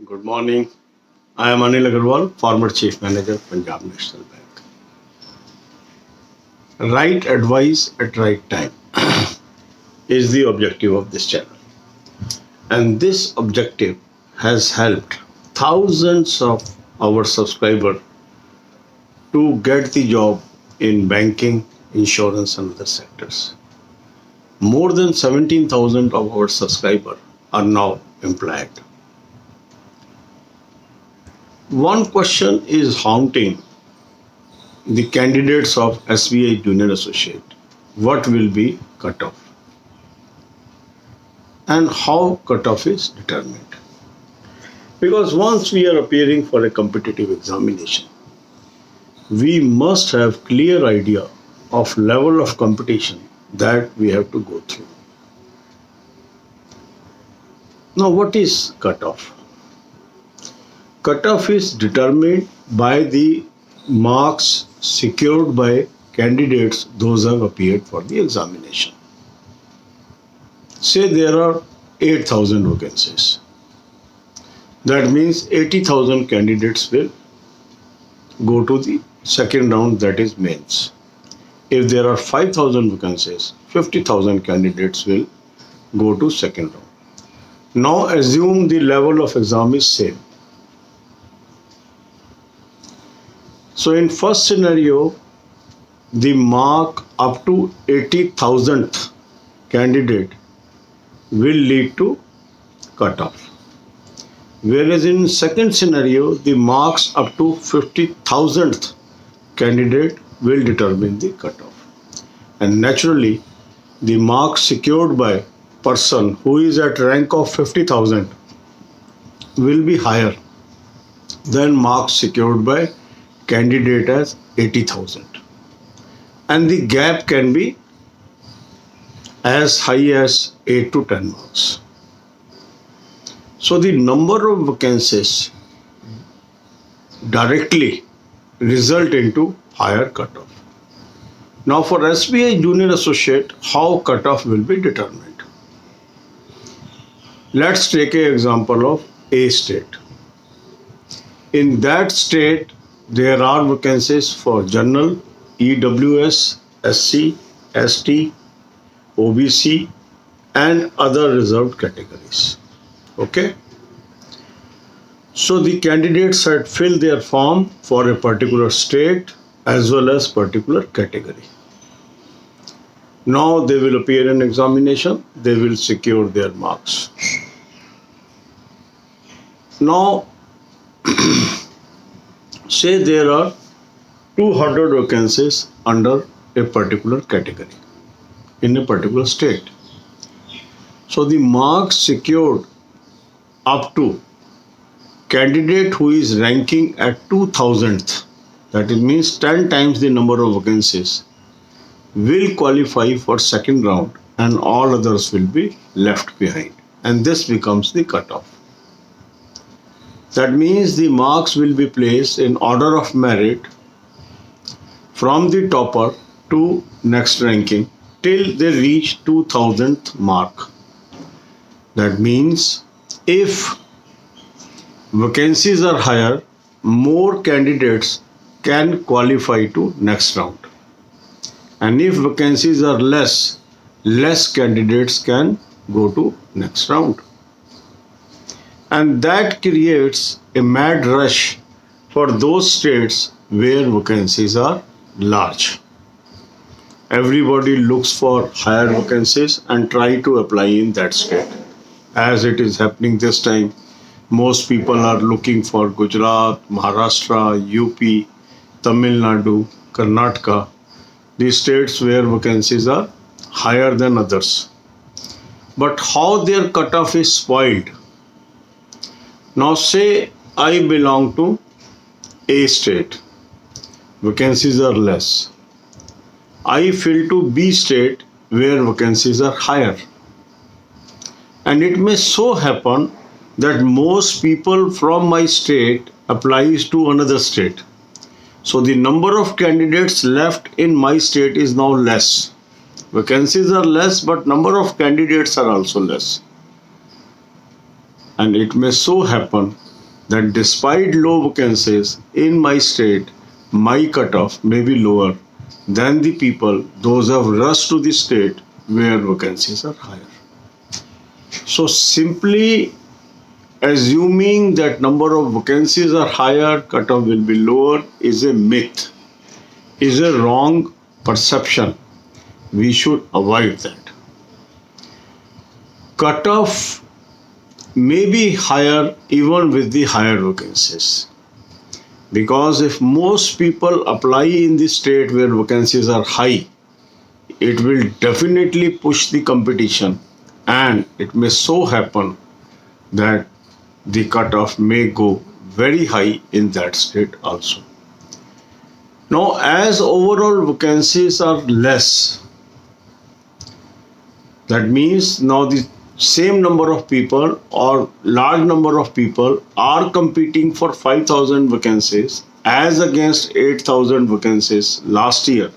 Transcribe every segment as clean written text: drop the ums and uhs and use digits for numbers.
Good morning. I am Anil Agarwal, former Chief Manager, Punjab National Bank. Right advice at right time is the objective of this channel. And this objective has helped thousands of our subscribers to get the job in banking, insurance, and other sectors. More than 17,000 of our subscribers are now employed. One question is haunting the candidates of SBI Junior Associate. What will be cutoff? And how cutoff is determined? Because once we are appearing for a competitive examination, we must have clear idea of level of competition that we have to go through. Now, what is cutoff? Cutoff is determined by the marks secured by candidates those who have appeared for the examination. Say there are 8,000 vacancies. That means 80,000 candidates will go to the second round, that is mains. If there are 5,000 vacancies, 50,000 candidates will go to second round. Now assume the level of exam is same. So in first scenario, the mark up to 80,000th candidate will lead to cutoff. Whereas in second scenario, the marks up to 50,000th candidate will determine the cutoff. And naturally, the marks secured by person who is at rank of 50,000 will be higher than marks secured by candidate as 80,000. And the gap can be as high as 8 to 10 marks. So the number of vacancies directly result into higher cutoff. Now for SBI Junior Associate, how cutoff will be determined? Let's take an example of A state. In that state, there are vacancies for general, EWS, SC, ST, OBC, and other reserved categories. Okay? So the candidates had filled their form for a particular state as well as particular category. Now they will appear in examination, they will secure their marks. Now, say there are 200 vacancies under a particular category in a particular state. So the marks secured up to candidate who is ranking at 2000th, that it means 10 times the number of vacancies, will qualify for second round and all others will be left behind. And this becomes the cutoff. That means the marks will be placed in order of merit from the topper to next ranking till they reach 2000th mark. That means if vacancies are higher, more candidates can qualify to next round. And if vacancies are less, less candidates can go to next round. And that creates a mad rush for those states where vacancies are large. Everybody looks for higher vacancies and try to apply in that state. As it is happening this time, most people are looking for Gujarat, Maharashtra, UP, Tamil Nadu, Karnataka, the states where vacancies are higher than others. But how their cutoff is spoiled? Now say I belong to A state, vacancies are less. I fill to B state where vacancies are higher. And it may so happen that most people from my state applies to another state. So the number of candidates left in my state is now less. Vacancies are less, but number of candidates are also less. And it may so happen that despite low vacancies in my state, my cutoff may be lower than the people, those who have rushed to the state where vacancies are higher. So simply assuming that number of vacancies are higher, cutoff will be lower is a myth, is a wrong perception. We should avoid that. Cutoff may be higher even with the higher vacancies. Because if most people apply in the state where vacancies are high, it will definitely push the competition, and it may so happen that the cutoff may go very high in that state also. Now, as overall vacancies are less, that means now the same number of people or large number of people are competing for 5,000 vacancies as against 8,000 vacancies last year.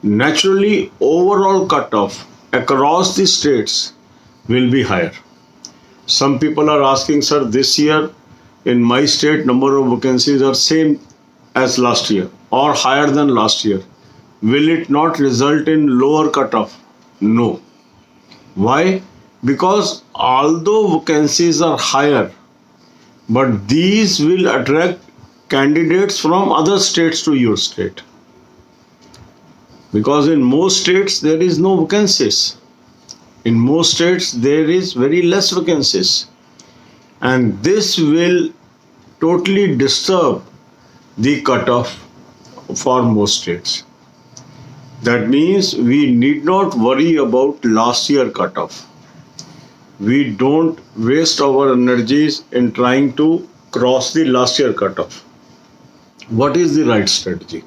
Naturally, overall cutoff across the states will be higher. Some people are asking, sir, this year in my state number of vacancies are same as last year or higher than last year. Will it not result in lower cutoff? No. Why? Because although vacancies are higher, but these will attract candidates from other states to your state. Because in most states there is no vacancies. In most states there is very less vacancies. And this will totally disturb the cutoff for most states. That means we need not worry about last year cutoff. We don't waste our energies in trying to cross the last year cutoff. What is the right strategy?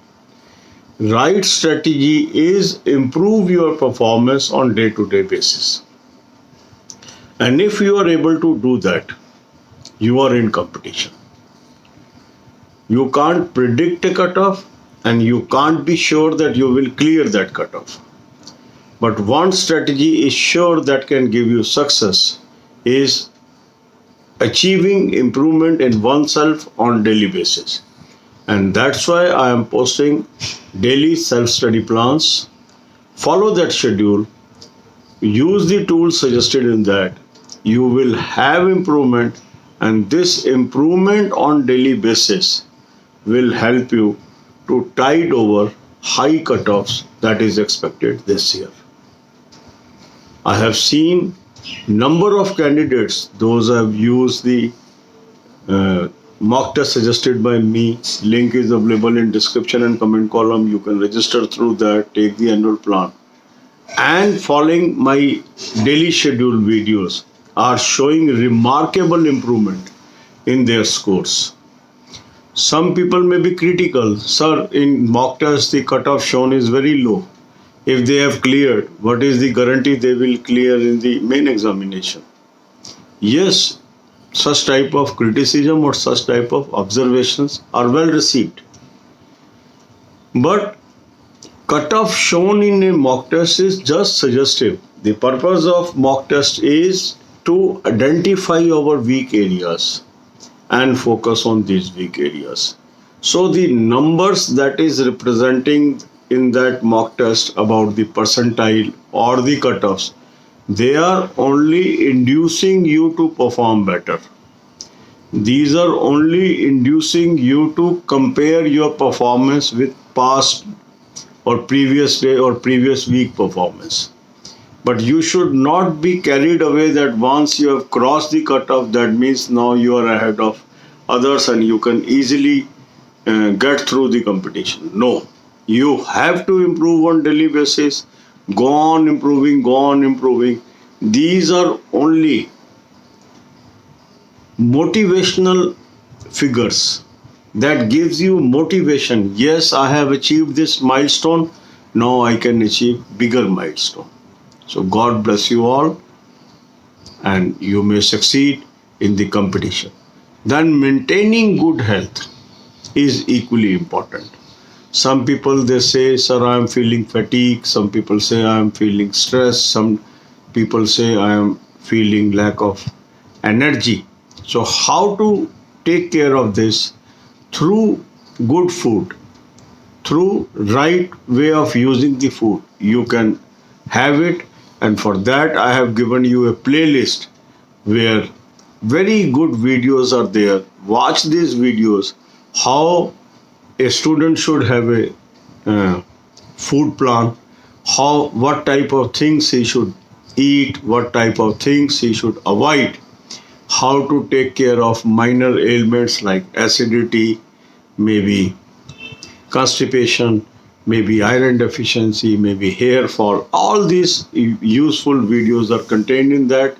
Right strategy is improve your performance on day-to-day basis. And if you are able to do that, you are in competition. You can't predict a cutoff and you can't be sure that you will clear that cutoff. But one strategy is sure that can give you success is achieving improvement in oneself on daily basis. And that's why I am posting daily self-study plans. Follow that schedule. Use the tools suggested in that. You will have improvement, and this improvement on daily basis will help you to tide over high cutoffs that is expected this year. I have seen number of candidates, those have used the mock test suggested by me. Link is available in description and comment column. You can register through that, take the annual plan. And following my daily schedule videos are showing remarkable improvement in their scores. Some people may be critical, sir, in mock test the cutoff shown is very low. If they have cleared, what is the guarantee they will clear in the main examination? Yes, such type of criticism or such type of observations are well received. But cutoff shown in a mock test is just suggestive. The purpose of mock test is to identify our weak areas and focus on these weak areas. So the numbers that is representing in that mock test about the percentile or the cutoffs, they are only inducing you to perform better. These are only inducing you to compare your performance with past or previous day or previous week performance. But you should not be carried away that once you have crossed the cutoff, that means now you are ahead of others and you can easily get through the competition. No, you have to improve on daily basis. Go on improving, go on improving. These are only motivational figures that gives you motivation. Yes, I have achieved this milestone. Now I can achieve bigger milestone. So God bless you all and you may succeed in the competition. Then maintaining good health is equally important. Some people they say, sir, I am feeling fatigue. Some people say I am feeling stress. Some people say I am feeling lack of energy. So how to take care of this through good food, through right way of using the food. You can have it, and for that I have given you a playlist where very good videos are there. Watch these videos, how a student should have a food plan, what type of things he should eat, what type of things he should avoid, how to take care of minor ailments like acidity, maybe constipation, maybe iron deficiency, maybe hair fall. All these useful videos are contained in that.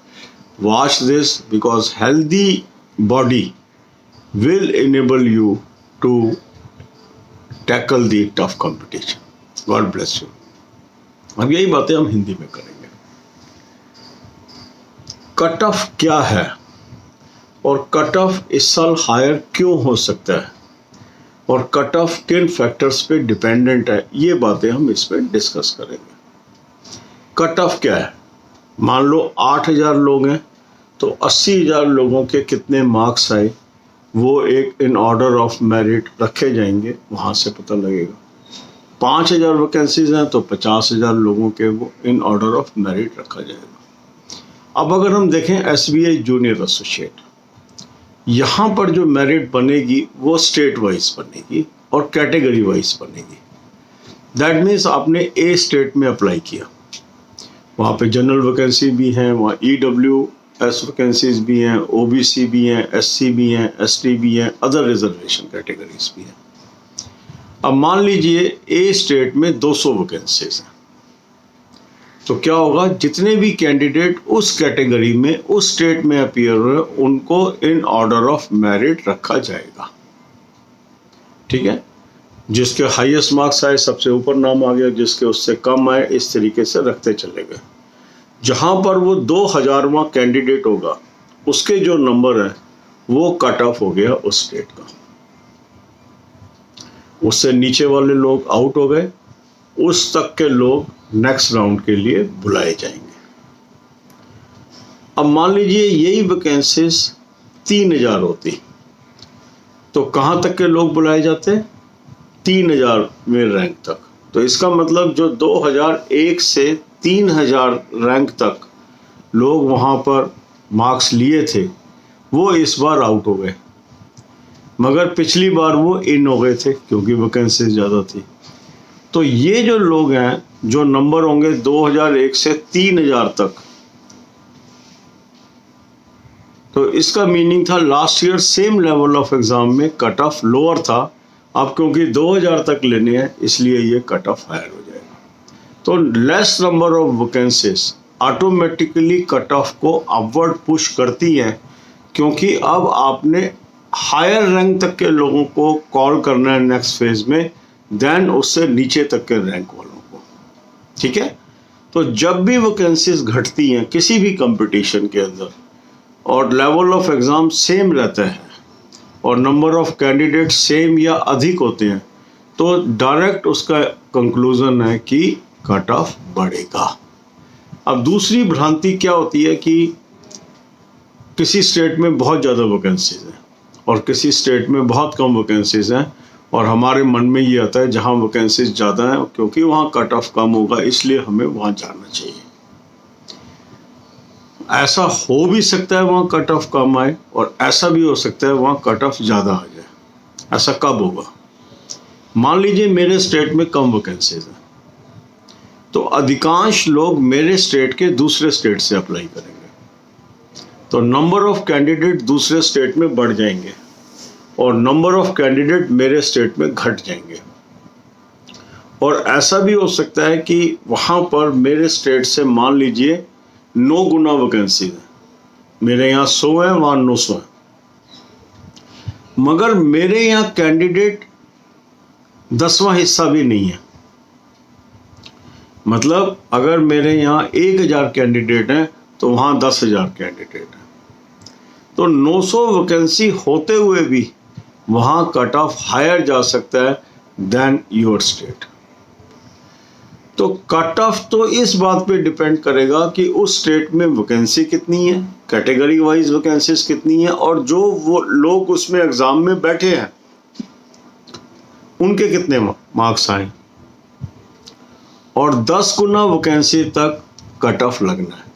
Watch this, because healthy body will enable you to tackle the tough competition. God bless you. अब यही बातें हम हिंदी में करेंगे. Cut off क्या है और cut off इस साल हायर क्यों हो सकता है और कट ऑफ किन फैक्टर्स पे डिपेंडेंट है, ये बातें हम इसमें डिस्कस करेंगे. कट ऑफ क्या है? मान लो 8,000 लोग हैं तो 80,000 लोगों के कितने मार्क्स आए वो एक इन ऑर्डर ऑफ मेरिट रखे जाएंगे, वहाँ से पता लगेगा. 5,000 वैकेंसीज हैं तो 50,000 लोगों के वो इन ऑर्डर ऑफ मेरिट रखा जाएगा. अब अगर हम देखें SBI जूनियर एसोसिएट, यहाँ पर जो मेरिट बनेगी वो स्टेट वाइज बनेगी और कैटेगरी वाइज बनेगी. दैट मीन्स आपने ए स्टेट में अप्लाई किया, वहाँ पे जनरल वैकेंसी भी हैं, वहाँ EWS वैकेंसीज भी हैं, OBC भी हैं, SC भी हैं, ST भी हैं, अदर रिजर्वेशन कैटेगरीज भी हैं. अब मान लीजिए ए स्टेट में 200 वैकेंसीज हैं, तो क्या होगा, जितने भी कैंडिडेट उस कैटेगरी में उस स्टेट में अपीयर हुए उनको इन ऑर्डर ऑफ मेरिट रखा जाएगा. ठीक है, जिसके हाईएस्ट मार्क्स आए सबसे ऊपर नाम आ गया, जिसके उससे कम आए इस तरीके से रखते चले गए. जहां पर वो 2000वां कैंडिडेट होगा उसके जो नंबर है वो कट ऑफ हो गया उस स्टेट का. उससे नीचे वाले लोग आउट हो गए, उस तक के लोग नेक्स्ट राउंड के लिए बुलाए जाएंगे. अब मान लीजिए यही वैकेंसीज 3,000 होती तो कहाँ तक के लोग बुलाए जाते? 3,000वें रैंक तक. तो इसका मतलब जो 2001 से 3,000 रैंक तक लोग वहाँ पर मार्क्स लिए थे वो इस बार आउट हो गए, मगर पिछली बार वो इन हो गए थे क्योंकि वैकेंसी ज़्यादा थी. तो ये जो लोग हैं जो नंबर होंगे 2001 से 3,000 तक, तो इसका मीनिंग था last year same level of exam में कट ऑफ लोअर था. अब क्योंकि 2000 तक लेने हैं इसलिए ये कट ऑफ हायर हो जाएगा. तो less number of vacancies automatically cut off को अपवर्ड पुश करती हैं, क्योंकि अब आपने हायर रैंक तक के लोगों को कॉल करना है नेक्स्ट फेज में देन उससे नीचे तक के रैंक वालों को. ठीक है, तो जब भी वैकेंसीज घटती हैं किसी भी कंपटीशन के अंदर और लेवल ऑफ एग्ज़ाम सेम रहता है और नंबर ऑफ कैंडिडेट सेम या अधिक होते हैं तो डायरेक्ट उसका कंक्लूजन है कि कट ऑफ बढ़ेगा. अब दूसरी भ्रांति क्या होती है कि किसी स्टेट में बहुत ज़्यादा वैकेंसीज हैं और किसी स्टेट में बहुत कम वैकेंसीज हैं, और हमारे मन में ये आता है जहाँ वैकेंसीज ज़्यादा हैं क्योंकि वहाँ कट ऑफ कम होगा इसलिए हमें वहाँ जाना चाहिए. ऐसा हो भी सकता है वहाँ कट ऑफ कम आए और ऐसा भी हो सकता है वहाँ कट ऑफ ज़्यादा आ जाए. ऐसा कब होगा? मान लीजिए मेरे स्टेट में कम वैकेंसीज हैं तो अधिकांश लोग मेरे स्टेट के दूसरे स्टेट से अप्लाई करेंगे, तो नंबर ऑफ कैंडिडेट दूसरे स्टेट में बढ़ जाएंगे और नंबर ऑफ कैंडिडेट मेरे स्टेट में घट जाएंगे. और ऐसा भी हो सकता है कि वहाँ पर मेरे स्टेट से मान लीजिए 9 गुना वैकेंसी है, मेरे यहाँ 100 है वहाँ 900 है, मगर मेरे यहाँ कैंडिडेट 10वां हिस्सा भी नहीं है. मतलब अगर मेरे यहाँ 1,000 कैंडिडेट हैं तो वहाँ 10,000 कैंडिडेट हैं, तो 900 वैकेंसी होते हुए भी वहाँ कट ऑफ हायर जा सकता है देन योर स्टेट. तो कट ऑफ तो इस बात पे डिपेंड करेगा कि उस स्टेट में वैकेंसी कितनी है, कैटेगरी वाइज वैकेंसीज कितनी है, और जो वो लोग उसमें एग्जाम में बैठे हैं उनके कितने मार्क्स आए, और 10 गुना वैकेंसी तक कट ऑफ लगना है।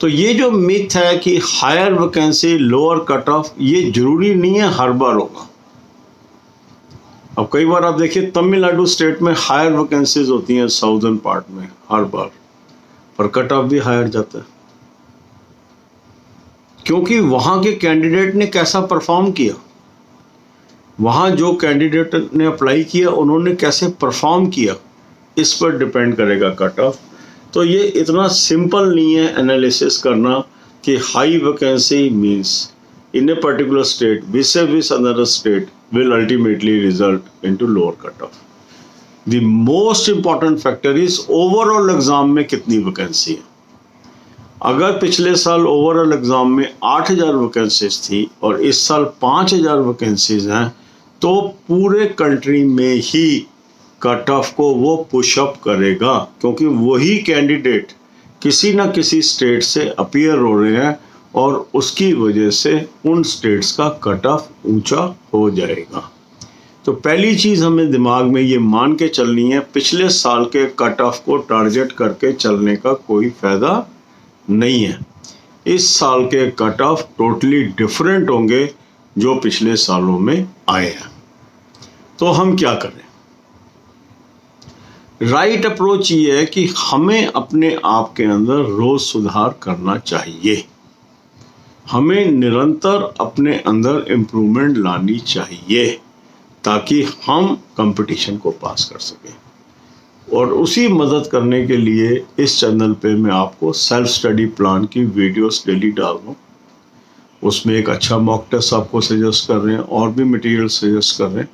तो ये जो मिथ है कि higher vacancy lower cut off, ये जरूरी नहीं है हर बार होगा। अब कई बार आप देखिए तमिलनाडु स्टेट में हायर वैकेंसीज होती हैं साउदर्न पार्ट में हर बार, और कट ऑफ भी हायर जाता है, क्योंकि वहां के कैंडिडेट ने कैसा परफॉर्म किया, वहां जो कैंडिडेट ने अप्लाई किया उन्होंने कैसे परफॉर्म किया, इस पर डिपेंड करेगा कट ऑफ। तो ये इतना सिंपल नहीं है एनालिसिस करना कि high vacancy means in a particular state vis-a-vis another state will ultimately result into lower cutoff. The most important factor is overall exam में कितनी वैकेंसी है। अगर पिछले साल ओवरऑल एग्जाम में 8000 वैकेंसीज थी और इस साल 5000 वैकेंसीज हैं, तो पूरे कंट्री में ही कट ऑफ को वो पुश अप करेगा, क्योंकि वही कैंडिडेट किसी ना किसी स्टेट से अपीयर हो रहे हैं और उसकी वजह से उन स्टेट्स का कट ऑफ ऊंचा हो जाएगा। तो पहली चीज़ हमें दिमाग में ये मान के चलनी है, पिछले साल के कट ऑफ को टारगेट करके चलने का कोई फ़ायदा नहीं है। इस साल के कट ऑफ टोटली डिफरेंट होंगे जो पिछले सालों में आए हैं। तो हम क्या करें? राइट अप्रोच ये है कि हमें अपने आप के अंदर रोज़ सुधार करना चाहिए, हमें निरंतर अपने अंदर इम्प्रूवमेंट लानी चाहिए ताकि हम कंपटीशन को पास कर सकें। और उसी मदद करने के लिए इस चैनल पे मैं आपको सेल्फ स्टडी प्लान की वीडियोस डेली डाल रहा हूँ। उसमें एक अच्छा मॉक टेस्ट आपको सजेस्ट कर रहे हैं और भी मटेरियल सजेस्ट कर रहे हैं,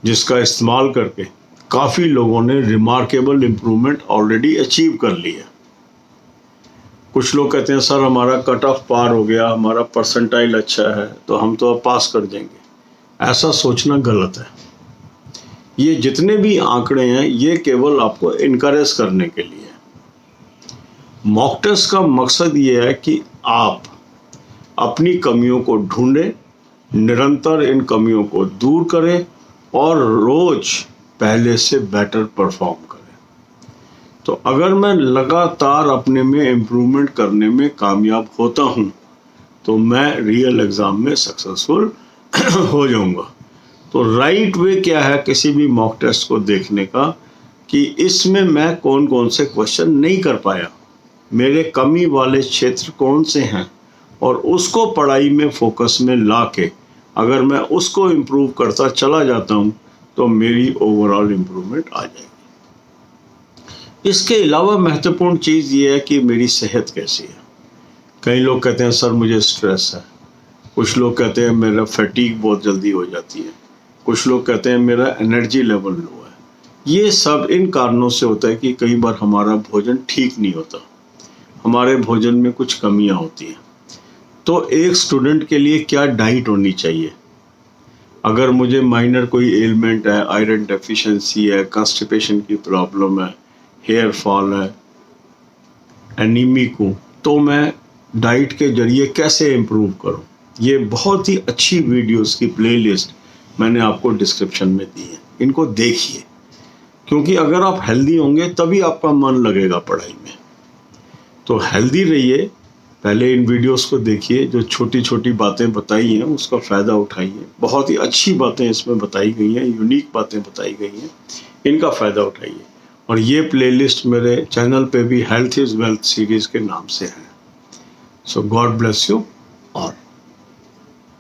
जिसका इस्तेमाल करके काफ़ी लोगों ने रिमार्केबल इम्प्रूवमेंट ऑलरेडी अचीव कर लिया। कुछ लोग कहते हैं सर हमारा कट ऑफ पार हो गया, हमारा परसेंटाइल अच्छा है तो हम तो अब पास कर देंगे। ऐसा सोचना गलत है। ये जितने भी आंकड़े हैं ये केवल आपको इनकरेज करने के लिए है। मॉक टेस्ट का मकसद ये है कि आप अपनी कमियों को ढूंढें, निरंतर इन कमियों को दूर करें और रोज पहले से बेटर परफॉर्म करें। तो अगर मैं लगातार अपने में इम्प्रूवमेंट करने में कामयाब होता हूँ तो मैं रियल एग्ज़ाम में सक्सेसफुल हो जाऊँगा। तो राइट वे क्या है किसी भी मॉक टेस्ट को देखने का, कि इसमें मैं कौन कौन से क्वेश्चन नहीं कर पाया, मेरे कमी वाले क्षेत्र कौन से हैं, और उसको पढ़ाई में फोकस में ला के अगर मैं उसको इम्प्रूव करता चला जाता हूँ तो मेरी ओवरऑल इम्प्रूवमेंट आ जाएगी। इसके अलावा महत्वपूर्ण चीज़ ये है कि मेरी सेहत कैसी है। कई लोग कहते हैं सर मुझे स्ट्रेस है, कुछ लोग कहते हैं मेरा फैटीग बहुत जल्दी हो जाती है, कुछ लोग कहते हैं मेरा एनर्जी लेवल लो है। ये सब इन कारणों से होता है कि कई बार हमारा भोजन ठीक नहीं होता, हमारे भोजन में कुछ कमियां होती हैं। तो एक स्टूडेंट के लिए क्या डाइट होनी चाहिए? अगर मुझे माइनर कोई एलिमेंट है, आयरन डेफिशिएंसी है, कॉन्स्टिपेशन की प्रॉब्लम है, हेयर फॉल है, एनीमिक हूँ, तो मैं डाइट के जरिए कैसे इम्प्रूव करूँ? ये बहुत ही अच्छी वीडियोस की प्लेलिस्ट मैंने आपको डिस्क्रिप्शन में दी है, इनको देखिए, क्योंकि अगर आप हेल्दी होंगे तभी आपका मन लगेगा पढ़ाई में। तो हेल्दी रहिए, पहले इन वीडियोस को देखिए, जो छोटी छोटी बातें बताई हैं उसका फ़ायदा उठाइए। बहुत ही अच्छी बातें इसमें बताई गई हैं, यूनिक बातें बताई गई हैं, इनका फ़ायदा उठाइए। और ये प्लेलिस्ट मेरे चैनल पे भी हेल्थ इज़ वेल्थ सीरीज़ के नाम से है। सो गॉड ब्लेस यू ऑल।